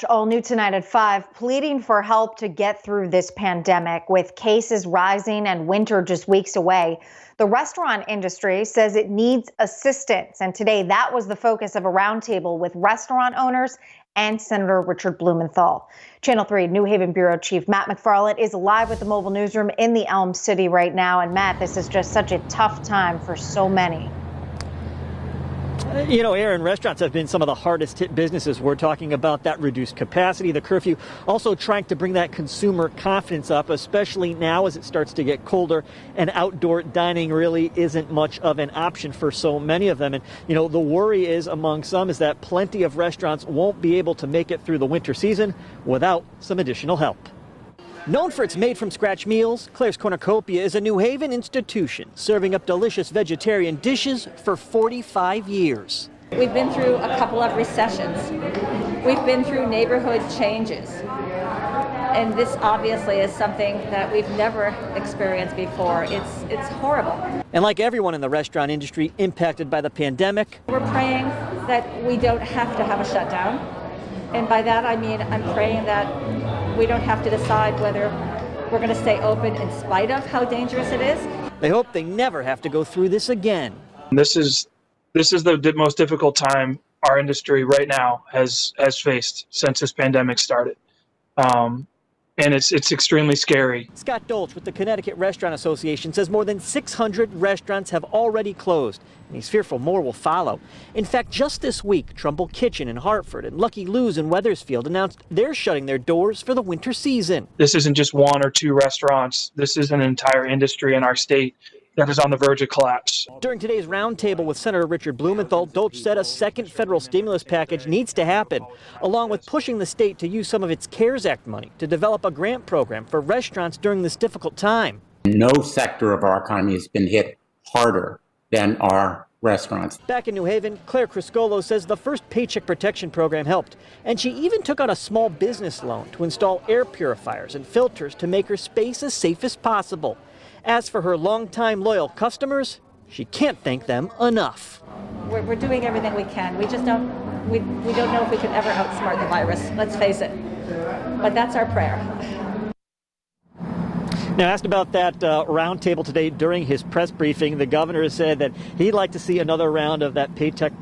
All new tonight at 5, pleading for help to get through this pandemic. With cases rising and winter just weeks away, the restaurant industry says it needs assistance. And today, that was the focus of a roundtable with restaurant owners and Senator Richard Blumenthal. Channel 3 New Haven Bureau Chief Matt McFarland is live with the mobile newsroom in the Elm City right now. And Matt, this is just such a tough time for so many. You know, Aaron, restaurants have been some of the hardest hit businesses. We're talking about that reduced capacity, the curfew, also trying to bring that consumer confidence up, especially now as it starts to get colder and outdoor dining really isn't much of an option for so many of them. And, you know, the worry is among some is that plenty of restaurants won't be able to make it through the winter season without some additional help. Known for its made-from-scratch meals, Claire's Cornucopia is a New Haven institution serving up delicious vegetarian dishes for 45 years. We've been through a couple of recessions. We've been through neighborhood changes. And this obviously is something that we've never experienced before. It's horrible. And like everyone in the restaurant industry impacted by the pandemic, we're praying that we don't have to have a shutdown. And by that I mean I'm praying that we don't have to decide whether we're going to stay open in spite of how dangerous it is. They hope they never have to go through this again. This is the most difficult time our industry right now has faced since this pandemic started. And it's extremely scary. Scott Dolch with the Connecticut Restaurant Association says more than 600 restaurants have already closed, and he's fearful more will follow. In fact, just this week, Trumbull Kitchen in Hartford and Lucky Lou's in Wethersfield announced they're shutting their doors for the winter season. This isn't just one or two restaurants. This is an entire industry in our state that is on the verge of collapse. During today's roundtable with Senator Richard Blumenthal, Dolch said a second federal stimulus package needs to happen, along with pushing the state to use some of its CARES Act money to develop a grant program for restaurants during this difficult time. No sector of our economy has been hit harder than our restaurants. Back in New Haven, Claire Criscolo says the first Paycheck Protection Program helped, and she even took out a small business loan to install air purifiers and filters to make her space as safe as possible. As for her longtime loyal customers, she can't thank them enough. We're doing everything we can. We just don't know if we can ever outsmart the virus, let's face it. But that's our prayer. Now, asked about that roundtable today during his press briefing, the governor said that he'd like to see another round of that paycheck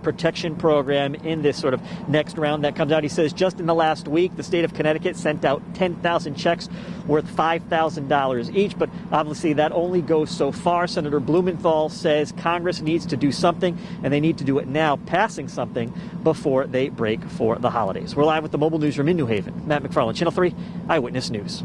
protection program in this sort of next round that comes out. He says just in the last week, the state of Connecticut sent out 10,000 checks worth $5,000 each. But obviously that only goes so far. Senator Blumenthal says Congress needs to do something, and they need to do it now, passing something before they break for the holidays. We're live with the mobile newsroom in New Haven. Matt McFarland, Channel 3 Eyewitness News.